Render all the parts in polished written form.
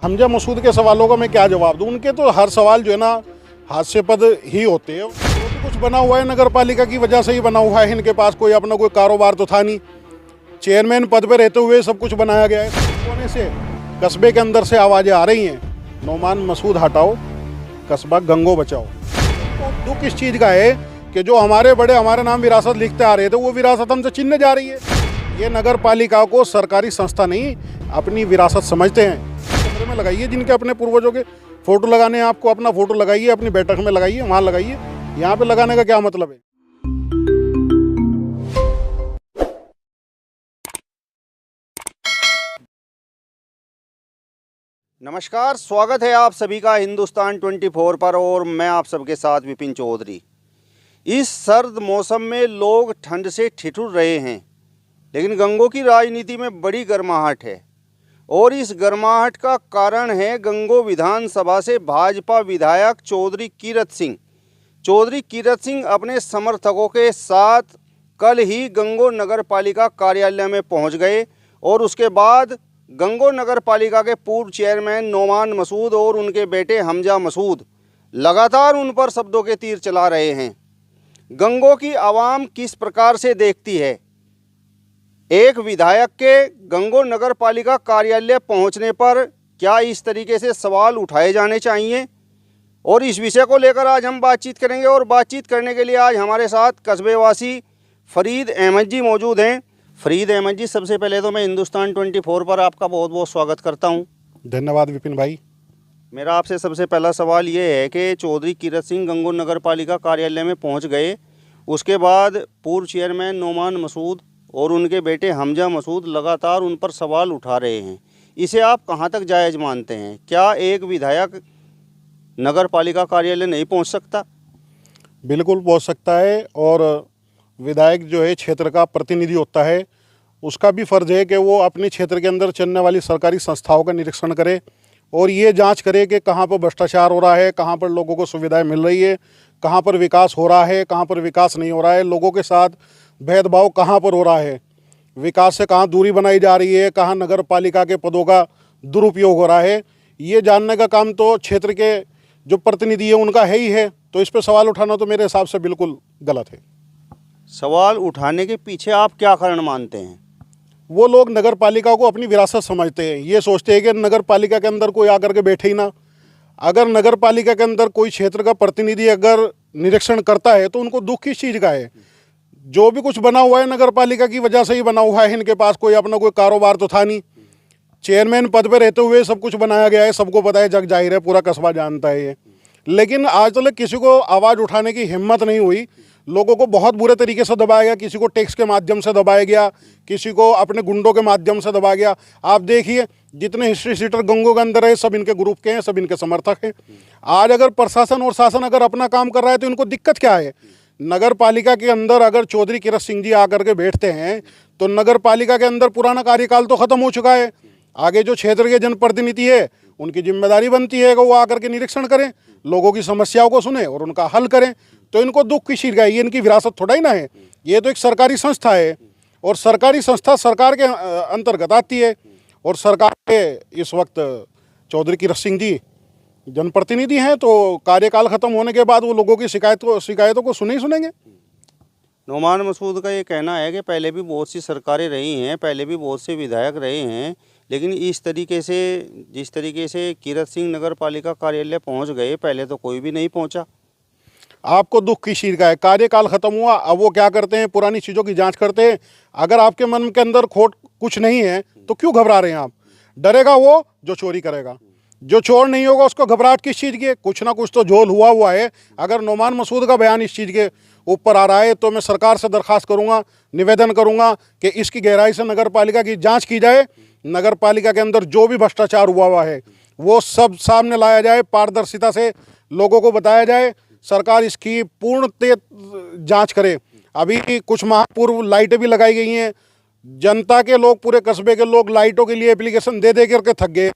हमजा मसूद के सवालों का मैं क्या जवाब दूं। उनके तो हर सवाल जो है ना हास्यास्पद ही होते हैं। जो भी कुछ बना हुआ है नगर पालिका की वजह से ही बना हुआ है। इनके पास कोई अपना कोई कारोबार तो था नहीं। चेयरमैन पद पे रहते हुए सब कुछ बनाया गया है। कोने से कस्बे के अंदर से आवाज़ें आ रही हैं, नौमान मसूद हटाओ, कस्बा गंगो बचाओ। तो दुख इस चीज़ का है कि जो हमारे बड़े हमारे नाम विरासत लिखते आ रहे थे वो विरासत हमसे छीनने जा रही है। ये नगर पालिका को सरकारी संस्था नहीं अपनी विरासत समझते हैं। कमरे में लगाइए जिनके अपने पूर्वजों के फोटो लगाने हैं, आपको अपना फोटो लगाइए, अपनी बैठक में लगाइए, वहाँ लगाइए। यहाँ पे लगाने का क्या मतलब है। नमस्कार, स्वागत है आप सभी का हिंदुस्तान 24 पर और मैं आप सबके साथ विपिन चौधरी। इस सर्द मौसम में लोग ठंड से ठिठुर रहे हैं, लेकिन गंगों की राजनीति में बड़ी गर्माहट है और इस गर्माहट का कारण है गंगो विधानसभा से भाजपा विधायक चौधरी कीरत सिंह। चौधरी कीरत सिंह अपने समर्थकों के साथ कल ही गंगो नगर पालिका कार्यालय में पहुंच गए और उसके बाद गंगो नगर पालिका के पूर्व चेयरमैन नौमान मसूद और उनके बेटे हमजा मसूद लगातार उन पर शब्दों के तीर चला रहे हैं। गंगो की आवाम किस प्रकार से देखती है, एक विधायक के गंगो नगर पालिका कार्यालय पहुंचने पर क्या इस तरीके से सवाल उठाए जाने चाहिए, और इस विषय को लेकर आज हम बातचीत करेंगे। और बातचीत करने के लिए आज हमारे साथ कस्बेवासी फरीद अहमद जी मौजूद हैं। फरीद अहमद जी, सबसे पहले तो मैं हिंदुस्तान 24 पर आपका बहुत बहुत स्वागत करता हूं। धन्यवाद विपिन भाई। मेरा आपसे सबसे पहला सवाल ये है कि चौधरी कीरत सिंह गंगो नगर पालिका कार्यालय में पहुंच गए, उसके बाद पूर्व चेयरमैन नौमान मसूद और उनके बेटे हमजा मसूद लगातार उन पर सवाल उठा रहे हैं। इसे आप कहां तक जायज़ मानते हैं? क्या एक विधायक नगर पालिका कार्यालय नहीं पहुँच सकता? बिल्कुल पहुंच सकता है, और विधायक जो है क्षेत्र का प्रतिनिधि होता है, उसका भी फ़र्ज़ है कि वो अपने क्षेत्र के अंदर चलने वाली सरकारी संस्थाओं का निरीक्षण करे और ये जांच करे कि कहाँ पर भ्रष्टाचार हो रहा है, कहाँ पर लोगों को सुविधाएं मिल रही है, कहाँ पर विकास हो रहा है, कहाँ पर विकास नहीं हो रहा है, लोगों के साथ भेदभाव कहाँ पर हो रहा है, विकास से कहाँ दूरी बनाई जा रही है, कहाँ नगर पालिका के पदों का दुरुपयोग हो रहा है। ये जानने का काम तो क्षेत्र के जो प्रतिनिधि है उनका है ही है। तो इस पर सवाल उठाना तो मेरे हिसाब से बिल्कुल गलत है। सवाल उठाने के पीछे आप क्या कारण मानते हैं? वो लोग नगर पालिका को अपनी विरासत समझते हैं। ये सोचते हैं कि नगर पालिका के अंदर कोई आकर के बैठे ही ना। अगर नगर पालिका के अंदर कोई क्षेत्र का प्रतिनिधि अगर निरीक्षण करता है तो उनको दुख किस चीज़ का है। जो भी कुछ बना हुआ है नगर पालिका की वजह से ही बना हुआ है। इनके पास कोई अपना कोई कारोबार तो था नहीं। चेयरमैन पद पे रहते हुए सब कुछ बनाया गया है, सबको पता है, जग जाहिर है, पूरा कस्बा जानता है ये। लेकिन आज तक किसी को आवाज़ उठाने की हिम्मत नहीं हुई। लोगों को बहुत बुरे तरीके से दबाया गया, किसी को टैक्स के माध्यम से दबाया गया, किसी को अपने गुंडों के माध्यम से दबाया गया। आप देखिए जितने हिस्ट्री सीटर गंगों के अंदर है सब इनके ग्रुप के हैं, सब इनके समर्थक हैं। आज अगर प्रशासन और शासन अगर अपना काम कर रहा है तो इनको दिक्कत क्या है। नगर पालिका के अंदर अगर चौधरी कीरत सिंह जी आकर के बैठते हैं तो नगर पालिका के अंदर पुराना कार्यकाल तो ख़त्म हो चुका है। आगे जो क्षेत्र के जनप्रतिनिधि है उनकी जिम्मेदारी बनती है कि वो आकर के निरीक्षण करें, लोगों की समस्याओं को सुने और उनका हल करें। तो इनको दुख की चीज़ का है, ये इनकी विरासत थोड़ा ही ना है। ये तो एक सरकारी संस्था है और सरकारी संस्था सरकार के अंतर्गत आती है। और सरकार के इस वक्त चौधरी कीरत सिंह जी जनप्रतिनिधि हैं, तो कार्यकाल ख़त्म होने के बाद वो लोगों की शिकायतों को सुने ही सुनेंगे। नौमान मसूद का ये कहना है कि पहले भी बहुत सी सरकारें रही हैं, पहले भी बहुत से विधायक रहे हैं, लेकिन इस तरीके से जिस तरीके से कीरत सिंह नगर पालिका कार्यालय पहुंच गए, पहले तो कोई भी नहीं पहुंचा। आपको दुख की चीज़ का है, कार्यकाल ख़त्म हुआ, अब वो क्या करते हैं, पुरानी चीज़ों की जांच करते हैं। अगर आपके मन के अंदर खोट कुछ नहीं है तो क्यों घबरा रहे हैं आप। डरेगा वो जो चोरी करेगा, जो चोर नहीं होगा उसको घबराहट किस चीज़ की है। कुछ ना कुछ तो झोल हुआ है। अगर नौमान मसूद का बयान इस चीज़ के ऊपर आ रहा है तो मैं सरकार से दरख्वास्त करूँगा, निवेदन करूँगा कि इसकी गहराई से नगर पालिका की जाँच की जाए। नगर पालिका के अंदर जो भी भ्रष्टाचार हुआ है वो सब सामने लाया जाए, पारदर्शिता से लोगों को बताया जाए। सरकार इसकी पूर्ण जांच करे। अभी कुछ माह पूर्व लाइटें भी लगाई गई हैं। जनता के लोग, पूरे कस्बे के लोग लाइटों के लिए एप्लीकेशन दे करके थक गए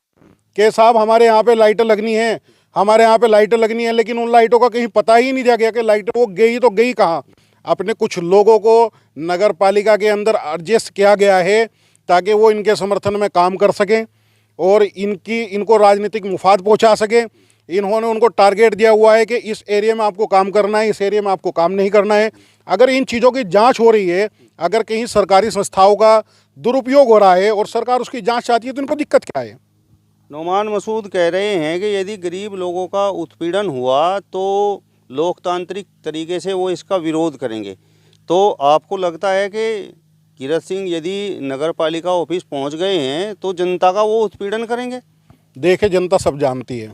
कि साहब हमारे यहाँ पे लाइटें लगनी हैं, हमारे यहाँ पे लाइटें लगनी हैं। लेकिन उन लाइटों का कहीं पता ही नहीं जा गया कि लाइटें वो गई तो गई कहाँ। अपने कुछ लोगों को नगर पालिका के अंदर एडजस्ट किया गया है ताकि वो इनके समर्थन में काम कर सकें। और इनको राजनीतिक मुफाद पहुंचा सके। इन्होंने उनको टारगेट दिया हुआ है कि इस एरिया में आपको काम करना है, इस एरिया में आपको काम नहीं करना है। अगर इन चीज़ों की जांच हो रही है, अगर कहीं सरकारी संस्थाओं का दुरुपयोग हो रहा है और सरकार उसकी जांच चाहती है, तो इनको दिक्कत क्या है? नोमान मसूद कह रहे हैं कि यदि गरीब लोगों का उत्पीड़न हुआ तो लोकतांत्रिक तरीके से वो इसका विरोध करेंगे। तो आपको लगता है कि कीरत सिंह यदि नगर पालिका ऑफिस पहुंच गए हैं तो जनता का वो उत्पीड़न करेंगे? देखिए, जनता सब जानती है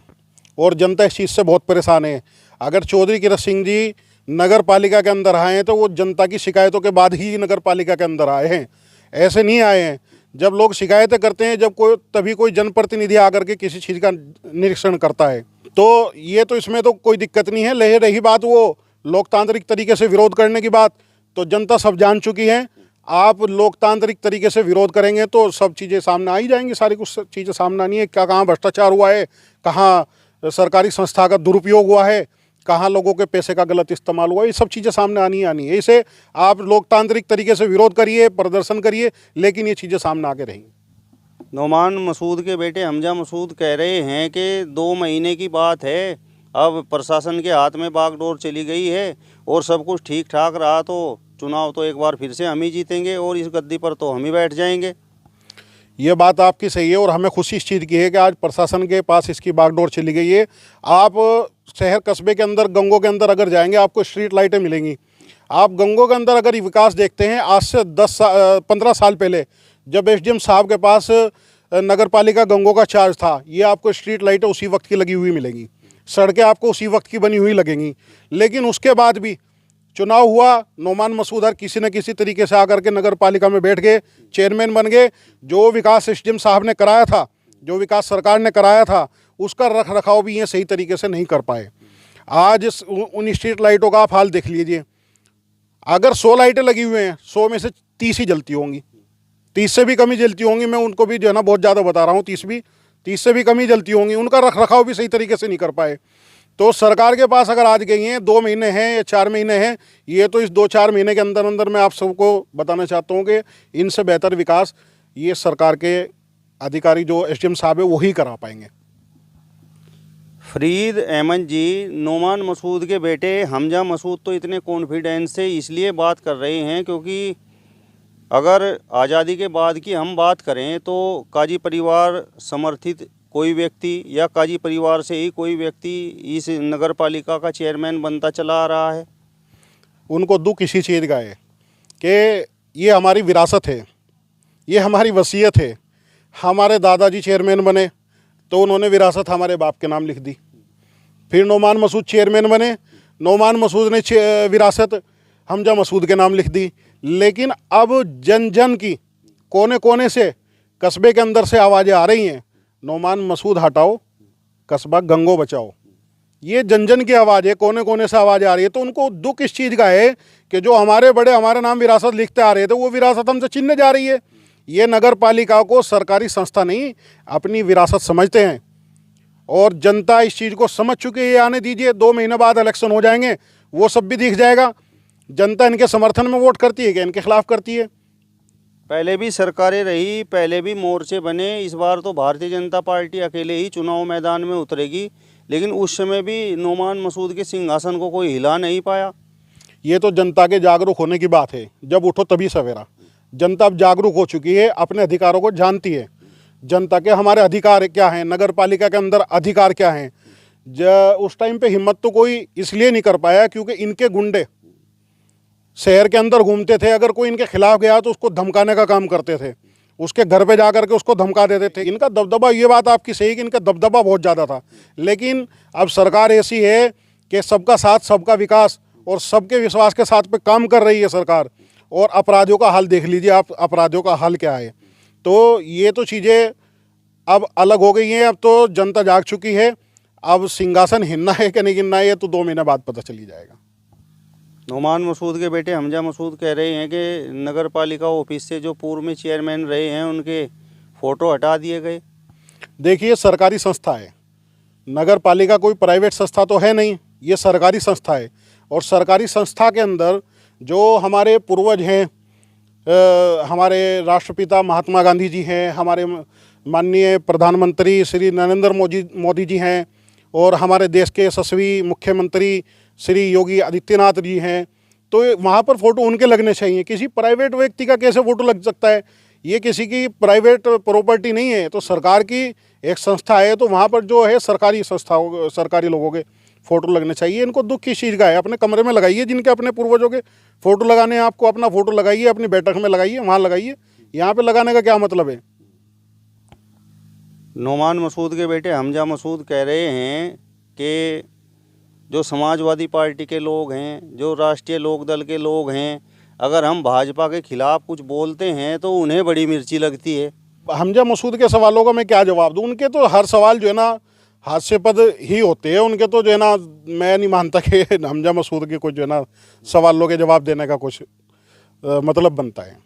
और जनता इस चीज़ से बहुत परेशान है। अगर चौधरी कीरत सिंह जी नगर पालिका के अंदर आए हैं तो वो जनता की शिकायतों के बाद ही नगर पालिका के अंदर आए हैं, ऐसे नहीं आए हैं। जब लोग शिकायतें करते हैं, जब तभी कोई जनप्रतिनिधि आकर के किसी चीज़ का निरीक्षण करता है, तो ये तो इसमें तो कोई दिक्कत नहीं है। रही बात वो लोकतांत्रिक तरीके से विरोध करने की बात, तो जनता सब जान चुकी है। आप लोकतांत्रिक तरीके से विरोध करेंगे तो सब चीज़ें सामने आ ही जाएंगी। सारी कुछ चीज़ें सामने आनी है, क्या कहाँ भ्रष्टाचार हुआ है, कहाँ सरकारी संस्था का दुरुपयोग हुआ है, कहाँ लोगों के पैसे का गलत इस्तेमाल हुआ है, ये सब चीज़ें सामने आनी है। इसे आप लोकतांत्रिक तरीके से विरोध करिए, प्रदर्शन करिए, लेकिन ये चीज़ें सामने आके रहेंगी। नोमान मसूद के बेटे हमजा मसूद कह रहे हैं कि 2 महीने की बात है, अब प्रशासन के हाथ में बागडोर चली गई है और सब कुछ ठीक ठाक रहा तो चुनाव तो एक बार फिर से हम ही जीतेंगे और इस गद्दी पर तो हम ही बैठ जाएंगे। ये बात आपकी सही है और हमें खुशी इस चीज़ की है कि आज प्रशासन के पास इसकी बागडोर चली गई है। आप शहर कस्बे के अंदर, गंगों के अंदर अगर जाएंगे, आपको स्ट्रीट लाइटें मिलेंगी। आप गंगों के अंदर अगर विकास देखते हैं, आज से 15 साल पहले जब एसडीएम साहब के पास नगर पालिका गंगों का चार्ज था, ये आपको स्ट्रीट लाइटें उसी वक्त की लगी हुई मिलेंगी, सड़कें आपको उसी वक्त की बनी हुई लगेंगी। लेकिन उसके बाद भी चुनाव हुआ, नोमान मसूद हर किसी न किसी तरीके से आकर के नगर पालिका में बैठ गए, चेयरमैन बन गए। जो विकास एसडीएम साहब ने कराया था, जो विकास सरकार ने कराया था, उसका रख रखाव भी ये सही तरीके से नहीं कर पाए। आज उन स्ट्रीट लाइटों का आप हाल देख लीजिए। अगर 100 लाइटें लगी हुई हैं, 100 में से 30 ही जलती होंगी, 30 से भी कम ही जलती होंगी। मैं उनको भी जो है ना बहुत ज़्यादा बता रहा हूँ, 30 से भी कम ही जलती होंगी। उनका रख रखाव भी सही तरीके से नहीं कर पाए। तो सरकार के पास अगर आज गई हैं, 2 महीने हैं या 4 महीने हैं, ये तो इस 2-4 महीने के अंदर अंदर मैं आप सबको बताना चाहता हूँ कि इनसे बेहतर विकास ये सरकार के अधिकारी जो एसडीएम साहब है वही करा पाएंगे। फरीद अहमद जी, नोमान मसूद के बेटे हमजा मसूद तो इतने कॉन्फिडेंस से इसलिए बात कर रहे हैं क्योंकि अगर आज़ादी के बाद की हम बात करें तो काजी परिवार समर्थित कोई व्यक्ति या काजी परिवार से ही कोई व्यक्ति इस नगर पालिका का चेयरमैन बनता चला आ रहा है। उनको दुख इसी चीज़ का है कि ये हमारी विरासत है, ये हमारी वसीयत है। हमारे दादाजी चेयरमैन बने तो उन्होंने विरासत हमारे बाप के नाम लिख दी। फिर नोमान मसूद चेयरमैन बने, नोमान मसूद ने विरासत हमजा मसूद के नाम लिख दी। लेकिन अब जन जन की कोने कोने से, कस्बे के अंदर से आवाज़ें आ रही हैं, नोमान मसूद हटाओ, कस्बा गंगो बचाओ। ये जन जन की आवाज़ है, कोने कोने से आवाज़ आ रही है। तो उनको दुख इस चीज़ का है कि जो हमारे बड़े हमारे नाम विरासत लिखते आ रहे थे, वो विरासत हमसे छीनने जा रही है। ये नगर पालिका को सरकारी संस्था नहीं, अपनी विरासत समझते हैं और जनता इस चीज़ को समझ चुकी है। आने दीजिए, 2 महीने बाद इलेक्शन हो जाएंगे, वो सब भी दिख जाएगा। जनता इनके समर्थन में वोट करती है कि इनके खिलाफ करती है। पहले भी सरकारें रही, पहले भी मोर्चे बने, इस बार तो भारतीय जनता पार्टी अकेले ही चुनाव मैदान में उतरेगी, लेकिन उस समय भी नोमान मसूद के सिंहासन को कोई हिला नहीं पाया। ये तो जनता के जागरूक होने की बात है, जब उठो तभी सवेरा। जनता अब जागरूक हो चुकी है, अपने अधिकारों को जानती है। जनता के हमारे अधिकार क्या हैं, नगर पालिका के अंदर अधिकार क्या हैं। उस टाइम पे हिम्मत तो कोई इसलिए नहीं कर पाया क्योंकि इनके गुंडे शहर के अंदर घूमते थे। अगर कोई इनके खिलाफ गया तो उसको धमकाने का काम करते थे, उसके घर पे जा करके उसको धमका देते थे। इनका दबदबा, ये बात आपकी सही कि इनका दबदबा बहुत ज़्यादा था। लेकिन अब सरकार ऐसी है कि सबका साथ, सबका विकास और सबके विश्वास के साथ पे काम कर रही है सरकार। और अपराधियों का हाल देख लीजिए आप, अपराधियों का हाल क्या है। तो ये तो चीज़ें अब अलग हो गई हैं। अब तो जनता जाग चुकी है। अब सिंहासन हिलना है कि नहीं हिलना है, ये तो 2 महीने बाद पता चली जाएगा। नोमान मसूद के बेटे हमजा मसूद कह रहे हैं कि नगर पालिका ऑफिस से जो पूर्व में चेयरमैन रहे हैं उनके फ़ोटो हटा दिए गए। देखिए, सरकारी संस्था है, नगर पालिका कोई प्राइवेट संस्था तो है नहीं, ये सरकारी संस्था है। और सरकारी संस्था के अंदर जो हमारे पूर्वज हैं, हमारे राष्ट्रपिता महात्मा गांधी जी हैं, हमारे माननीय प्रधानमंत्री श्री नरेंद्र मोदी जी हैं और हमारे देश के यशस्वी मुख्यमंत्री श्री योगी आदित्यनाथ जी हैं, तो वहाँ पर फ़ोटो उनके लगने चाहिए। किसी प्राइवेट व्यक्ति का कैसे फ़ोटो लग सकता है? ये किसी की प्राइवेट प्रॉपर्टी नहीं है, तो सरकार की एक संस्था है, तो वहाँ पर जो है सरकारी संस्थाओं, सरकारी लोगों के फ़ोटो लगने चाहिए। इनको दुख किस चीज़ का है? अपने कमरे में लगाइए, जिनके अपने पूर्वजों के फ़ोटो लगाने हैं आपको, अपना फ़ोटो लगाइए, अपनी बैठक में लगाइए, वहाँ लगाइए। यहाँ पे लगाने का क्या मतलब है? नोमान मसूद के बेटे हमजा मसूद कह रहे हैं कि जो समाजवादी पार्टी के लोग हैं, जो राष्ट्रीय लोकदल के लोग हैं, अगर हम भाजपा के खिलाफ कुछ बोलते हैं तो उन्हें बड़ी मिर्ची लगती है। हमजा मसूद के सवालों का मैं क्या जवाब दूं? उनके तो हर सवाल जो है ना हास्यास्पद ही होते हैं। उनके तो जो है ना, मैं नहीं मानता कि हमजा मसूद के कुछ जो है ना सवालों के जवाब देने का कुछ मतलब बनता है।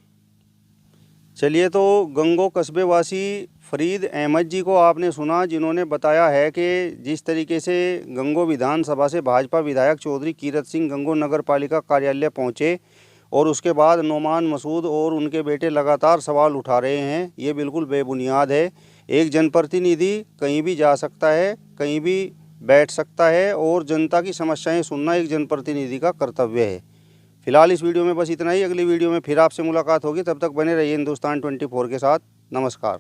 चलिए, तो गंगो कस्बे वासी फरीद अहमद जी को आपने सुना, जिन्होंने बताया है कि जिस तरीके से गंगो विधानसभा से भाजपा विधायक चौधरी कीरत सिंह गंगो नगर पालिका कार्यालय पहुंचे और उसके बाद नोमान मसूद और उनके बेटे लगातार सवाल उठा रहे हैं, ये बिल्कुल बेबुनियाद है। एक जनप्रतिनिधि कहीं भी जा सकता है, कहीं भी बैठ सकता है और जनता की समस्याएं सुनना एक जनप्रतिनिधि का कर्तव्य है। फिलहाल इस वीडियो में बस इतना ही। अगली वीडियो में फिर आपसे मुलाकात होगी, तब तक बने रहिए हिंदुस्तान 24 के साथ। नमस्कार।